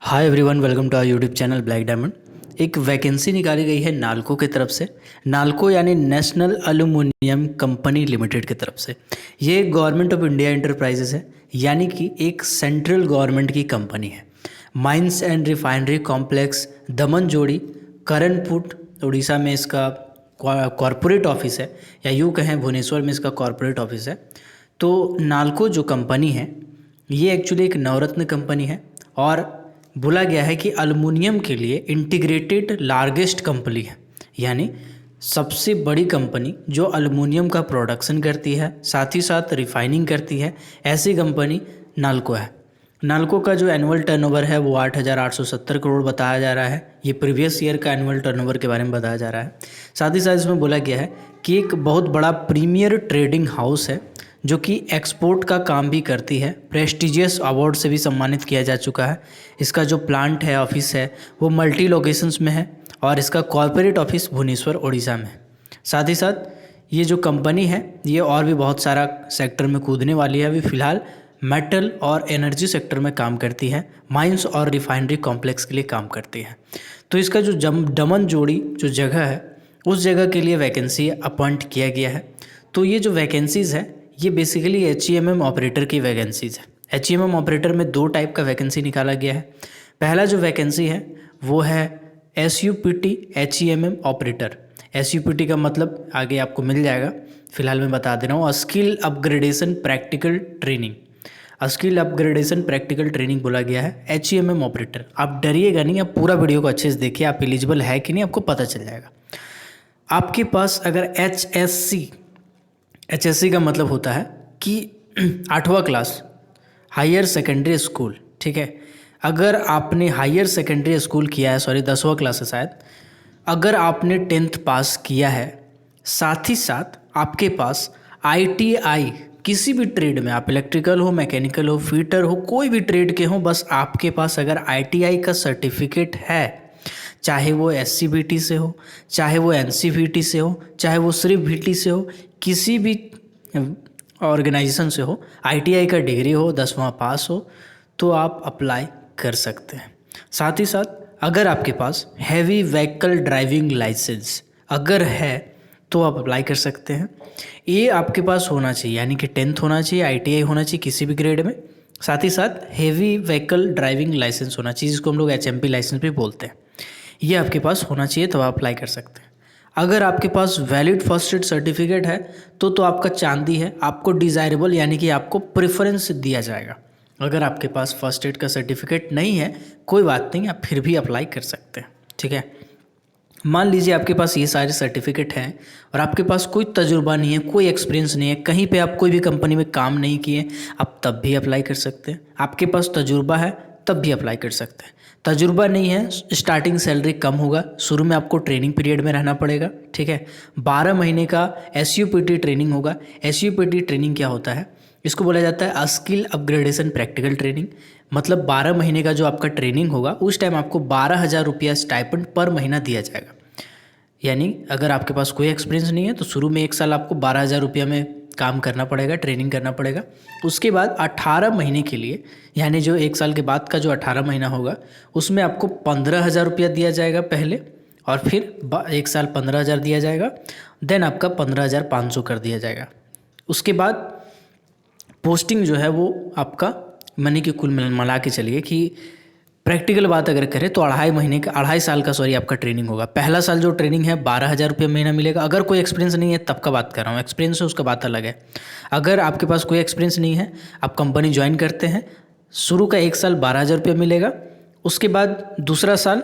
Hi everyone, welcome to our YouTube channel black diamond. एक vacancy निकाली गई है नाल्को की तरफ से। नाल्को यानी नेशनल एल्यूमिनियम कंपनी लिमिटेड की तरफ से। ये गवर्नमेंट ऑफ इंडिया इंटरप्राइजेस है, यानी कि एक सेंट्रल गवर्नमेंट की कंपनी है। Mines and refinery complex Damanjodi, Koraput, Orissa में इसका कॉरपोरेट ऑफिस है, या यूँ कहें भुवनेश्वर में इसका कॉरपोरेट ऑफिस है। तो नाल्को जो कंपनी है ये एक्चुअली एक नवरत्न कंपनी है और बोला गया है कि एल्युमिनियम के लिए इंटीग्रेटेड लार्जेस्ट कंपनी है, यानी सबसे बड़ी कंपनी जो एल्युमिनियम का प्रोडक्शन करती है, साथ ही साथ रिफाइनिंग करती है। ऐसी कंपनी नाल्को है। नाल्को का जो एनुअल टर्नओवर है वो 8,870 करोड़ बताया जा रहा है। ये प्रीवियस ईयर का एनुअल टर्नओवर के बारे में बताया जा रहा है। साथ ही साथ इसमें बोला गया है कि एक बहुत बड़ा प्रीमियर ट्रेडिंग हाउस है जो कि एक्सपोर्ट का काम भी करती है। प्रेस्टिजियस अवार्ड से भी सम्मानित किया जा चुका है। इसका जो प्लांट है, ऑफिस है, वो मल्टी लोकेशंस में है और इसका कॉर्पोरेट ऑफिस भुवनेश्वर उड़ीसा में है। साथ ही साथ ये जो कंपनी है ये और भी बहुत सारा सेक्टर में कूदने वाली है। अभी फ़िलहाल मेटल और एनर्जी सेक्टर में काम करती है, माइंस और रिफाइनरी कॉम्प्लेक्स के लिए काम करती है। तो इसका जो दमन जोड़ी जो जगह है उस जगह के लिए वैकेंसी अपॉइंट किया गया है। तो ये जो वैकेंसीज़ है ये बेसिकली HEMM ऑपरेटर की वैकेंसीज़ है। HEMM ऑपरेटर में दो टाइप का वैकेंसी निकाला गया है। पहला जो वैकेंसी है वो है SUPT HEMM ऑपरेटर। SUPT का मतलब आगे आपको मिल जाएगा, फिलहाल मैं बता दे रहा हूँ। Skill upgradation practical training, skill upgradation practical training बोला गया है HEMM ऑपरेटर। आप डरिएगा नहीं, आप पूरा वीडियो को अच्छे से देखिए, आप एलिजिबल है कि नहीं आपको पता चल जाएगा। आपके पास अगर HSC का मतलब होता है कि 8वां क्लास हायर सेकेंडरी स्कूल, ठीक है। अगर आपने हायर सेकेंडरी स्कूल किया है, सॉरी 10वां क्लास है शायद, अगर आपने 10th पास किया है, साथ ही साथ आपके पास ITI किसी भी ट्रेड में, आप इलेक्ट्रिकल हो, मैकेनिकल हो, फिटर हो, कोई भी ट्रेड के हो, बस आपके पास अगर ITI का सर्टिफिकेट है, चाहे वो SCVT से हो, चाहे वो NCVT से हो, चाहे वो सिर्फ VT से हो, किसी भी ऑर्गेनाइजेशन से हो, ITI का डिग्री हो, 10वां पास हो, तो आप अप्लाई कर सकते हैं। साथ ही साथ अगर आपके पास हैवी व्हीकल ड्राइविंग लाइसेंस अगर है तो आप अप्लाई कर सकते हैं। ये आपके पास होना चाहिए, यानी कि 10th होना चाहिए, ITI होना चाहिए किसी भी ग्रेड में, साथ ही साथ हैवी व्हीकल ड्राइविंग लाइसेंस होना चाहिए, जिसको हम लोग HMP लाइसेंस भी बोलते हैं। ये आपके पास होना चाहिए तब आप अप्लाई कर सकते हैं। अगर आपके पास वैलिड फर्स्ट एड सर्टिफिकेट है तो आपका चांदी है, आपको डिज़ायरेबल यानी कि आपको प्रेफरेंस दिया जाएगा। अगर आपके पास फर्स्ट एड का सर्टिफिकेट नहीं है कोई बात नहीं, आप फिर भी अप्लाई कर सकते हैं, ठीक है। मान लीजिए आपके पास ये सारे सर्टिफिकेट हैं और आपके पास कोई तजुर्बा नहीं है, कोई एक्सपीरियंस नहीं है, कहीं पे आप कोई भी कंपनी में काम नहीं किए, आप तब भी अप्लाई कर सकते हैं। आपके पास तजुर्बा है तब भी अप्लाई कर सकते हैं। तजुर्बा नहीं है, स्टार्टिंग सैलरी कम होगा, शुरू में आपको ट्रेनिंग पीरियड में रहना पड़ेगा, ठीक है। 12 महीने का SUPT ट्रेनिंग होगा। SUPT ट्रेनिंग क्या होता है, इसको बोला जाता है स्किल अपग्रेडेशन प्रैक्टिकल ट्रेनिंग। मतलब 12 महीने का जो आपका ट्रेनिंग होगा उस टाइम आपको 12,000 रुपया स्टाइपेंड पर महीना दिया जाएगा। यानी अगर आपके पास कोई एक्सपीरियंस नहीं है तो शुरू में 1 साल आपको 12,000 रुपया में काम करना पड़ेगा, ट्रेनिंग करना पड़ेगा। उसके बाद 18 महीने के लिए, यानी जो 1 साल के बाद का जो 18 महीना होगा उसमें आपको 15,000 रुपया दिया जाएगा पहले, और फिर 1 साल 15,000 दिया जाएगा, देन आपका 15,500 कर दिया जाएगा। उसके बाद पोस्टिंग जो है वो आपका मनी के कुल मिला के चलिए कि प्रैक्टिकल बात अगर करें तो 2.5 साल का आपका ट्रेनिंग होगा। पहला साल जो ट्रेनिंग है 12,000 रुपये महीना मिलेगा। अगर कोई एक्सपीरियंस नहीं है तब का बात कर रहा हूँ, एक्सपीरियंस है उसका बात अलग है। अगर आपके पास कोई एक्सपीरियंस नहीं है, आप कंपनी ज्वाइन करते हैं, शुरू का 1 साल 12,000 रुपये मिलेगा, उसके बाद दूसरा साल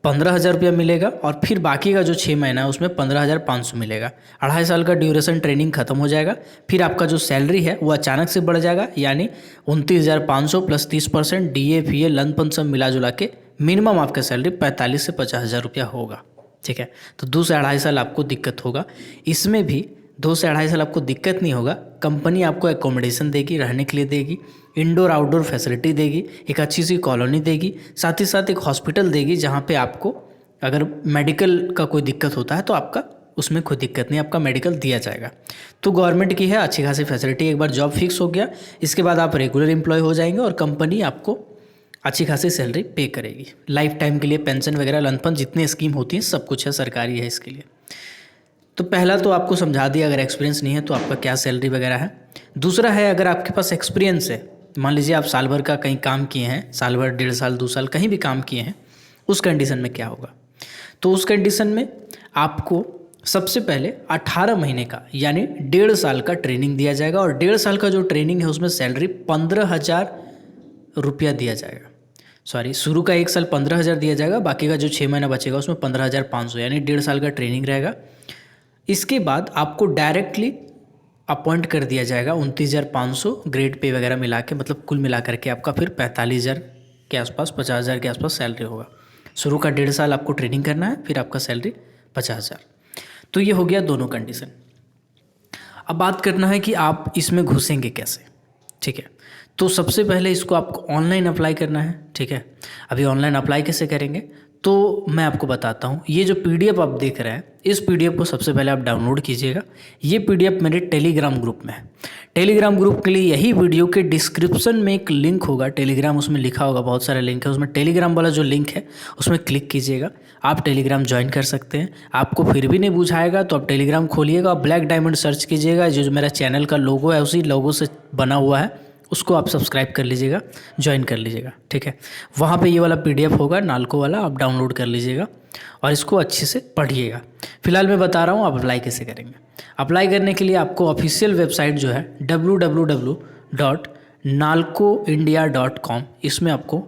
15,000 रुपया मिलेगा, और फिर बाकी का जो 6 महीना है उसमें 15,500 मिलेगा। 2.5 साल का ड्यूरेशन ट्रेनिंग खत्म हो जाएगा, फिर आपका जो सैलरी है वो अचानक से बढ़ जाएगा, यानी 29,500 प्लस 30% DA FA लंपन सब मिला जुला के मिनिमम आपका सैलरी 45 से 50,000 रुपया होगा, ठीक है। तो 2 से 2.5 साल आपको दिक्कत होगा। इसमें भी 2 से 2.5 साल आपको दिक्कत नहीं होगा, कंपनी आपको एकोमोडेशन देगी, रहने के लिए देगी, इंडोर आउटडोर फैसिलिटी देगी, एक अच्छी सी कॉलोनी देगी, साथ ही साथ एक हॉस्पिटल देगी जहाँ पे आपको अगर मेडिकल का कोई दिक्कत होता है तो आपका उसमें कोई दिक्कत नहीं, आपका मेडिकल दिया जाएगा। तो गवर्नमेंट की है अच्छी खासी फैसिलिटी। एक बार जॉब फिक्स हो गया इसके बाद आप रेगुलर एम्प्लॉय हो जाएंगे और कंपनी आपको अच्छी खासी सैलरी पे करेगी। लाइफ टाइम के लिए पेंशन वगैरह लंपन जितनी स्कीम होती हैं सब कुछ है, सरकारी है इसके लिए। तो पहला तो आपको समझा दिया, अगर एक्सपीरियंस नहीं है तो आपका क्या सैलरी वगैरह है। दूसरा है, अगर आपके पास एक्सपीरियंस है, मान लीजिए आप साल भर का कहीं काम किए हैं, साल भर, 1.5 साल, 2 साल कहीं भी काम किए हैं, उस कंडीशन में क्या होगा। तो उस कंडीशन में आपको सबसे पहले 18 महीने का यानी 1.5 साल का ट्रेनिंग दिया जाएगा, और 1.5 साल का जो ट्रेनिंग है उसमें सैलरी 15,000 रुपया दिया जाएगा। सॉरी, शुरू का 1 साल 15,000 दिया जाएगा, बाकी का जो 6 महीना बचेगा उसमें 15,500, यानी 1.5 साल का ट्रेनिंग रहेगा। इसके बाद आपको डायरेक्टली अपॉइंट कर दिया जाएगा 29,500 ग्रेड पे वगैरह मिला के, मतलब कुल मिला करके आपका फिर 45,000 के आसपास, 50,000 के आसपास सैलरी होगा। शुरू का 1.5 साल आपको ट्रेनिंग करना है, फिर आपका सैलरी 50,000। तो ये हो गया दोनों कंडीशन। अब बात करना है कि आप इसमें घुसेंगे कैसे, ठीक है। तो सबसे पहले इसको आपको ऑनलाइन अप्लाई करना है, ठीक है। अभी ऑनलाइन अप्लाई कैसे करेंगे तो मैं आपको बताता हूँ। ये जो पीडीएफ आप देख रहे हैं, इस पीडीएफ को सबसे पहले आप डाउनलोड कीजिएगा। ये पीडीएफ मेरे टेलीग्राम ग्रुप में है। टेलीग्राम ग्रुप के लिए यही वीडियो के डिस्क्रिप्शन में एक लिंक होगा, टेलीग्राम उसमें लिखा होगा, बहुत सारे लिंक है उसमें। टेलीग्राम वाला जो लिंक है उसमें क्लिक कीजिएगा, आप टेलीग्राम ज्वाइन कर सकते हैं। आपको फिर भी नहीं बुझाएगा तो आप टेलीग्राम खोलिएगा, ब्लैक डायमंड सर्च कीजिएगा, जो मेरा चैनल का लोगो है उसी लोगो से बना हुआ है, उसको आप सब्सक्राइब कर लीजिएगा, ज्वाइन कर लीजिएगा, ठीक है। वहाँ पे ये वाला पीडीएफ होगा नालको वाला, आप डाउनलोड कर लीजिएगा और इसको अच्छे से पढ़िएगा। फिलहाल मैं बता रहा हूँ आप अप्लाई कैसे करेंगे। अप्लाई करने के लिए आपको ऑफिशियल वेबसाइट जो है www.nalcoindia.com, इसमें आपको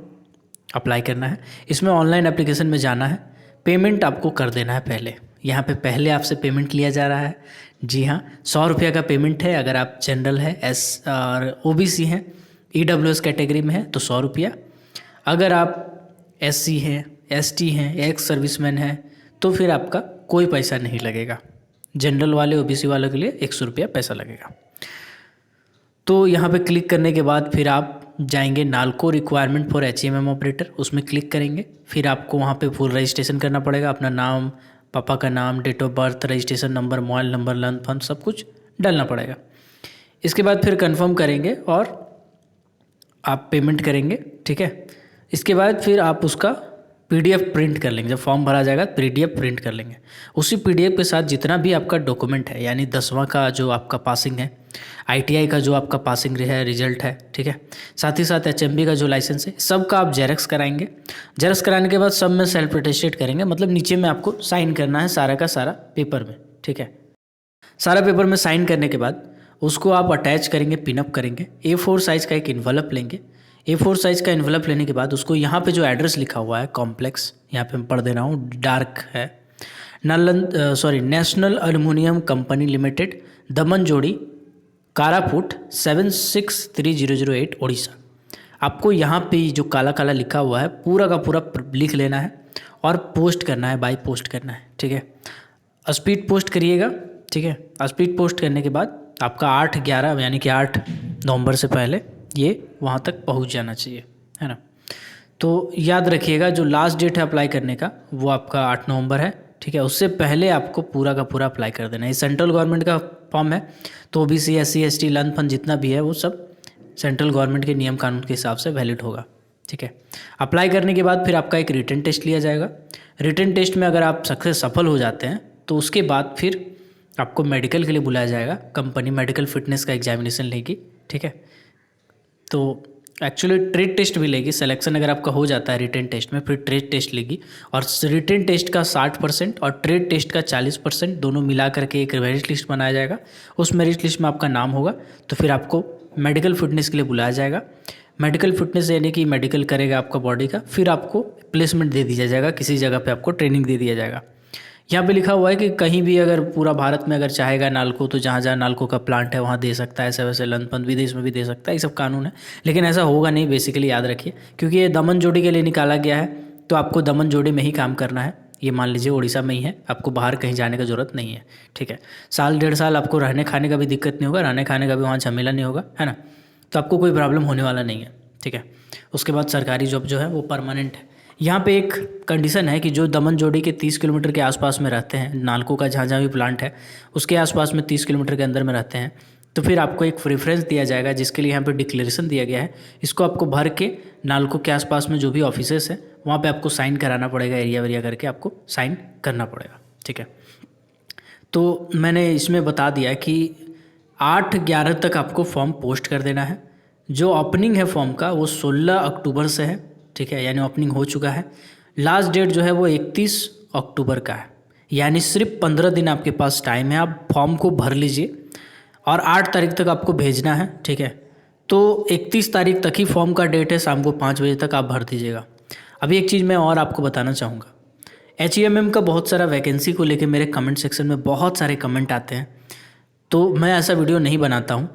अप्लाई करना है। इसमें ऑनलाइन एप्लीकेशन में जाना है, पेमेंट आपको कर देना है पहले। यहाँ पे पहले आपसे पेमेंट लिया जा रहा है, जी हाँ, 100 रुपये का पेमेंट है। अगर आप जनरल है, एस और ओबीसी हैं, ईडब्ल्यूएस कैटेगरी में है तो 100 रुपया। अगर आप एससी हैं, एसटी हैं, एक्स सर्विसमैन हैं तो फिर आपका कोई पैसा नहीं लगेगा। जनरल वाले, ओबीसी वालों के लिए 100 रुपया पैसा लगेगा। तो यहाँ पे क्लिक करने के बाद फिर आप जाएंगे NALCO requirement for HMM operator, उसमें क्लिक करेंगे। फिर आपको वहाँ पे फुल रजिस्ट्रेशन करना पड़ेगा, अपना नाम, पापा का नाम, date of birth, registration number, mobile number, लन फंड, सब कुछ डालना पड़ेगा। इसके बाद फिर कंफर्म करेंगे और आप पेमेंट करेंगे, ठीक है। इसके बाद फिर आप उसका पीडीएफ प्रिंट कर लेंगे। जब फॉर्म भरा जाएगा पीडीएफ प्रिंट कर लेंगे। उसी पीडीएफ के साथ जितना भी आपका डॉक्यूमेंट है, यानी 10वां का जो आपका पासिंग है, ITI का जो आपका पासिंग है, रिजल्ट है, ठीक है, साथ ही साथ HMB का जो लाइसेंस है, सब का आप जेरक्स कराएंगे। जेरक्स कराने के बाद सब में सेल्फ अटेस्टेड करेंगे, मतलब नीचे में आपको साइन करना है सारा का सारा पेपर में, ठीक है। सारा पेपर में साइन करने के बाद उसको आप अटैच करेंगे, पिनअप करेंगे। A4 साइज़ का एक इन्वेलप लेंगे। A4 साइज़ का इन्वेलप लेने के बाद उसको यहाँ पे जो एड्रेस लिखा हुआ है कॉम्प्लेक्स, यहाँ पे मैं पढ़ दे रहा हूँ, डार्क है, national aluminium company limited, Damanjodi, Koraput 763008 Orissa. आपको यहाँ पे जो काला काला लिखा हुआ है पूरा का पूरा लिख लेना है और पोस्ट करना है, बाई पोस्ट करना है, ठीक है। स्पीड पोस्ट करिएगा, ठीक है। स्पीड पोस्ट करने के बाद आपका 8/11 यानी कि 8 नवंबर से पहले ये वहाँ तक पहुँच जाना चाहिए, है ना। तो याद रखिएगा जो लास्ट डेट है अप्लाई करने का वो आपका 8 नवंबर है, ठीक है। उससे पहले आपको पूरा का पूरा अप्लाई कर देना है। ये सेंट्रल गवर्नमेंट का फॉर्म है, तो OBC, SC, ST, लन फंड जितना भी है वो सब सेंट्रल गवर्नमेंट के नियम कानून के हिसाब से वैलिड होगा, ठीक है। अप्लाई करने के बाद फिर आपका एक रिटन टेस्ट लिया जाएगा। रिटन टेस्ट में अगर आप सफल हो जाते हैं तो उसके बाद फिर आपको मेडिकल के लिए बुलाया जाएगा। कंपनी मेडिकल फिटनेस का एग्जामिनेशन लेगी, ठीक है। तो एक्चुअली ट्रेड टेस्ट भी लेगी। सिलेक्शन अगर आपका हो जाता है रिटन टेस्ट में, फिर ट्रेड टेस्ट लेगी, और रिटन टेस्ट का 60% और ट्रेड टेस्ट का 40% दोनों मिला करके एक मेरिट लिस्ट बनाया जाएगा। उस मेरिट लिस्ट में आपका नाम होगा तो फिर आपको मेडिकल फिटनेस के लिए बुलाया जाएगा। मेडिकल फिटनेस यानी कि मेडिकल करेगा आपका बॉडी का, फिर आपको प्लेसमेंट दे दिया जाएगा, किसी जगह पे आपको ट्रेनिंग दे दिया जाएगा। यहाँ पे लिखा हुआ है कि कहीं भी अगर पूरा भारत में अगर चाहेगा नालको तो जहाँ जहाँ नालको का प्लांट है वहाँ दे सकता है, ऐसे वैसे लंदन विदेश में भी दे सकता है, ये सब कानून है। लेकिन ऐसा होगा नहीं, बेसिकली याद रखिए, क्योंकि ये दमन जोड़ी के लिए निकाला गया है, तो आपको दमन जोड़ी में ही काम करना है। ये मान लीजिए उड़ीसा में ही है, आपको बाहर कहीं जाने की ज़रूरत नहीं है, ठीक है। 1.5 साल आपको रहने खाने का भी दिक्कत नहीं होगा, रहने खाने का भी वहाँ झमेला नहीं होगा, है ना। तो आपको कोई प्रॉब्लम होने वाला नहीं है, ठीक है। उसके बाद सरकारी जॉब जो है वो परमानेंट है। यहाँ पे एक कंडीशन है कि जो दमन जोड़ी के 30 किलोमीटर के आसपास में रहते हैं, नालको का जहाँ जहाँ भी प्लांट है उसके आसपास में 30 किलोमीटर के अंदर में रहते हैं, तो फिर आपको एक प्रेफरेंस दिया जाएगा जिसके लिए यहाँ पे डिक्लेरेशन दिया गया है। इसको आपको भर के नालको के आसपास में जो भी ऑफिसेस है वहाँ पे आपको साइन कराना पड़ेगा, एरिया वेरिया करके आपको साइन करना पड़ेगा, ठीक है। तो मैंने इसमें बता दिया कि 8/11 तक आपको फॉर्म पोस्ट कर देना है। जो ओपनिंग है फॉर्म का वो 16 अक्टूबर से है, ठीक है, यानी ओपनिंग हो चुका है। लास्ट डेट जो है वो 31 अक्टूबर का है, यानी सिर्फ 15 दिन आपके पास टाइम है। आप फॉर्म को भर लीजिए और 8 तारीख तक आपको भेजना है, ठीक है। तो 31 तारीख तक ही फॉर्म का डेट है, शाम को 5 बजे तक आप भर दीजिएगा। अभी एक चीज़ मैं और आपको बताना चाहूँगा, HEMM का बहुत सारा वैकेंसी को लेके मेरे कमेंट सेक्शन में बहुत सारे कमेंट आते हैं, तो मैं ऐसा वीडियो नहीं बनाता हूँ,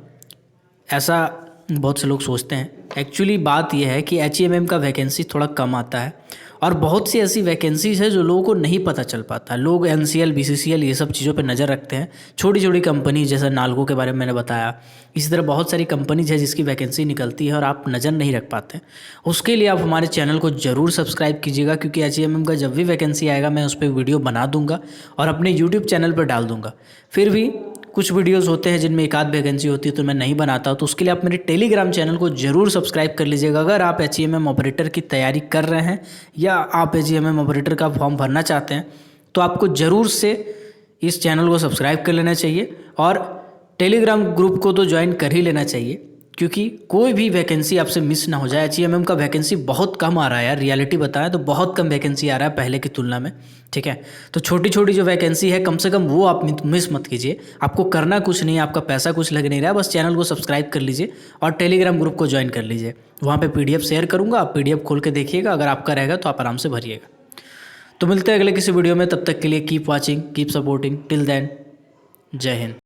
ऐसा बहुत से लोग सोचते हैं। एक्चुअली बात यह है कि HEMM का वैकेंसी थोड़ा कम आता है और बहुत सी ऐसी वैकेंसीज़ है जो लोगों को नहीं पता चल पाता। लोग NCL, BCCL ये सब चीज़ों पे नज़र रखते हैं। छोटी छोटी कंपनी जैसा नालको के बारे में मैंने बताया, इसी तरह बहुत सारी कंपनीज है जिसकी वैकेंसी निकलती है और आप नज़र नहीं रख पाते। उसके लिए आप हमारे चैनल को ज़रूर सब्सक्राइब कीजिएगा, क्योंकि HEMM का जब भी वैकेंसी आएगा मैं उस पर वीडियो बना दूँगा और अपने यूट्यूब चैनल पर डाल दूँगा। फिर भी कुछ वीडियोस होते हैं जिनमें एक आध वैकेंसी होती है तो मैं नहीं बनाता, तो उसके लिए आप मेरे टेलीग्राम चैनल को ज़रूर सब्सक्राइब कर लीजिएगा। अगर आप HEMM ऑपरेटर की तैयारी कर रहे हैं या आप HEMM ऑपरेटर का फॉर्म भरना चाहते हैं तो आपको ज़रूर से इस चैनल को सब्सक्राइब कर लेना चाहिए और टेलीग्राम ग्रुप को तो ज्वाइन कर ही लेना चाहिए, क्योंकि कोई भी वैकेंसी आपसे मिस ना हो जाए। HEMM का वैकेंसी बहुत कम आ रहा है यार, रियलिटी बताएं तो बहुत कम वैकेंसी आ रहा है पहले की तुलना में, ठीक है। तो छोटी छोटी जो वैकेंसी है कम से कम वो आप मिस मत कीजिए। आपको करना कुछ नहीं है, आपका पैसा कुछ लग नहीं रहा है, बस चैनल को सब्सक्राइब कर लीजिए और टेलीग्राम ग्रुप को ज्वाइन कर लीजिए। वहाँ पर PDF शेयर करूँगा, आप PDF खोल के देखिएगा, अगर आपका रहेगा तो आप आराम से भरिएगा। तो मिलते हैं अगले किसी वीडियो में, तब तक के लिए keep watching, keep supporting, till then जय हिंद।